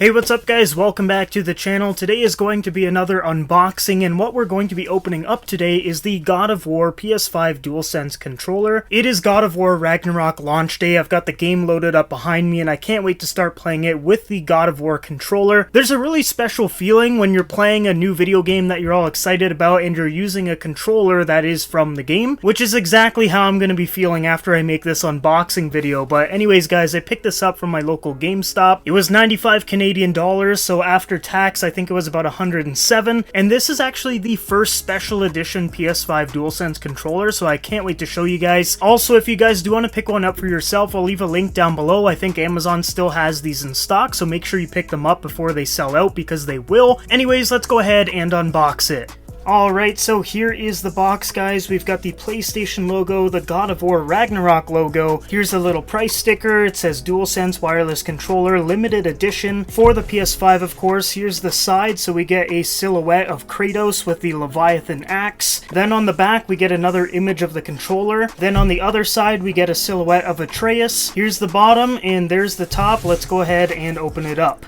Hey, what's up guys? Welcome back to the channel. Today is going to be another unboxing, and what we're going to be opening up today is the God of War PS5 Dualsense controller. It is God of War Ragnarok launch day. I've got the game loaded up behind me and I can't wait to start playing it with the God of War controller. There's a really special feeling when you're playing a new video game that you're all excited about and you're using a controller that is from the game, which is exactly how I'm going to be feeling after I make this unboxing video. But anyways guys, I picked this up from my local GameStop. It was 95 Canadian dollars, so after tax I think it was about 107, and this is actually the first special edition PS5 Dualsense controller, so I can't wait to show you guys. Also, if you guys do want to pick one up for yourself, I'll leave a link down below. I think Amazon still has these in stock, so make sure you pick them up before they sell out, because they will. Anyways, let's go ahead and unbox it. Alright, so here is the box, guys. We've got the PlayStation logo, the God of War Ragnarok logo. Here's a little price sticker. It says DualSense Wireless Controller, Limited Edition for the PS5, of course. Here's the side, so we get a silhouette of Kratos with the Leviathan axe. Then on the back, we get another image of the controller. Then on the other side, we get a silhouette of Atreus. Here's the bottom, and there's the top. Let's go ahead and open it up.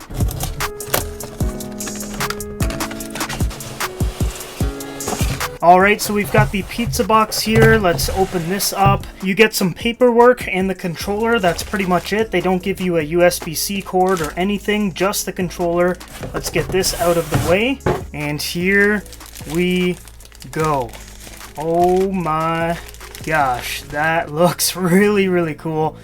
Alright, so we've got the pizza box here. Let's open this up. You get some paperwork and the controller. That's pretty much it. They don't give you a USB-C cord or anything, just the controller. Let's get this out of the way. And here we go. Oh my gosh, that looks really cool.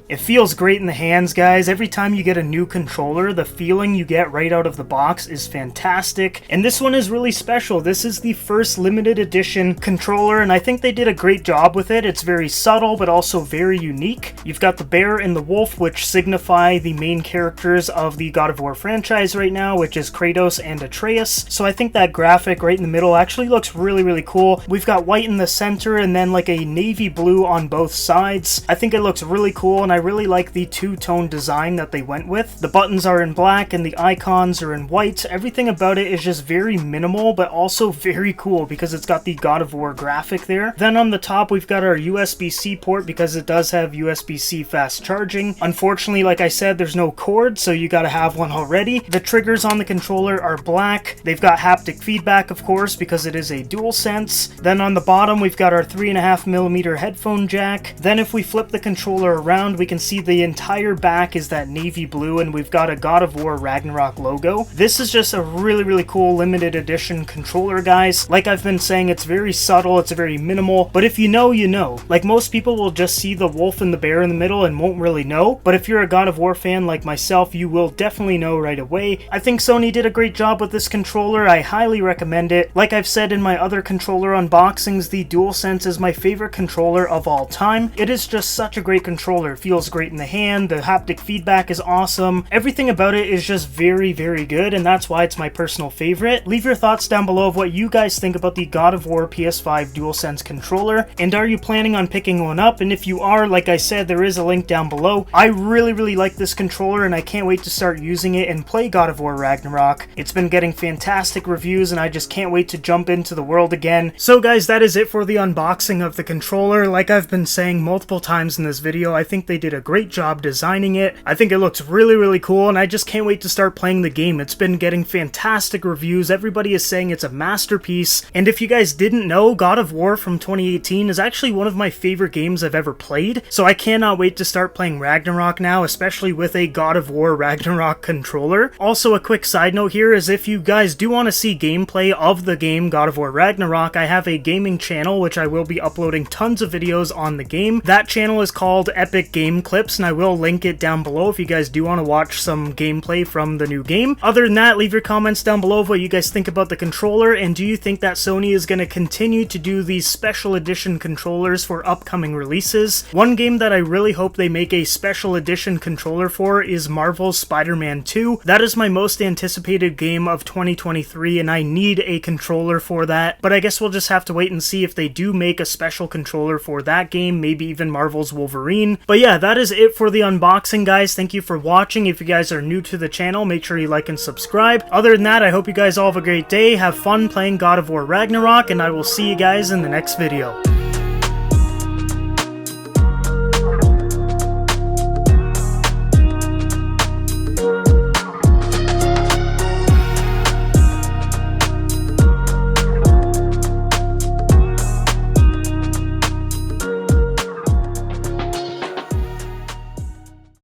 It feels great in the hands, guys. Every time you get a new controller, the feeling you get right out of the box is fantastic. And this one is really special. This is the first limited edition controller, and I think they did a great job with it. It's very subtle, but also very unique. You've got the bear and the wolf, which signify the main characters of the God of War franchise right now, which is Kratos and Atreus. So I think that graphic right in the middle actually looks really cool. We've got white in the center and then like a navy blue on both sides. I think it looks really cool, and I really like the two-tone design that they went with. The buttons are in black and the icons are in white. Everything about it is just very minimal, but also very cool because it's got the God of War graphic there. Then on the top, we've got our USB-C port because it does have USB-C fast charging. Unfortunately, like I said, there's no cord, so you gotta have one already. The triggers on the controller are black. They've got haptic feedback, of course, because it is a DualSense. Then on the bottom, we've got our 3.5mm headphone jack. Then if we flip the controller around, we can see the entire back is that navy blue, and we've got a God of War Ragnarok logo. This is just a really cool limited edition controller, guys. Like I've been saying, it's very subtle, it's very minimal, but if you know, you know. Like, most people will just see the wolf and the bear in the middle and won't really know, but if you're a God of War fan like myself, you will definitely know right away. I think Sony did a great job with this controller. I highly recommend it. Like I've said in my other controller unboxings, the DualSense is my favorite controller of all time. It is just such a great controller. It feels great in the hand, the haptic feedback is awesome. Everything about it is just very good, and that's why it's my personal favorite. Leave your thoughts down below of what you guys think about the God of War PS5 Dualsense controller, and are you planning on picking one up? And if you are, like I said, there is a link down below. I really like this controller, and I can't wait to start using it and play God of War Ragnarok. It's been getting fantastic reviews, and I just can't wait to jump into the world again. So guys, that is it for the unboxing of the controller. Like I've been saying multiple times in this video, I think they did a great job designing it. I think it looks really cool, and I just can't wait to start playing the game. It's been getting fantastic reviews. Everybody is saying it's a masterpiece, and if you guys didn't know, God of War from 2018 is actually one of my favorite games I've ever played, so I cannot wait to start playing Ragnarok now, especially with a God of War Ragnarok controller. Also, a quick side note here is if you guys do want to see gameplay of the game God of War Ragnarok, I have a gaming channel which I will be uploading tons of videos on the game. That channel is called Epic Game Clips, and I will link it down below if you guys do want to watch some gameplay from the new game. Other than that, leave your comments down below of what you guys think about the controller, and do you think that Sony is going to continue to do these special edition controllers for upcoming releases? One game that I really hope they make a special edition controller for is Marvel's Spider-Man 2. That is my most anticipated game of 2023, and I need a controller for that, but I guess we'll just have to wait and see if they do make a special controller for that game, maybe even Marvel's Wolverine. But yeah, that is it for the unboxing, guys. Thank you for watching. If you guys are new to the channel, make sure you like and subscribe. Other than that, I hope you guys all have a great day, have fun playing God of War Ragnarok, and I will see you guys in the next video.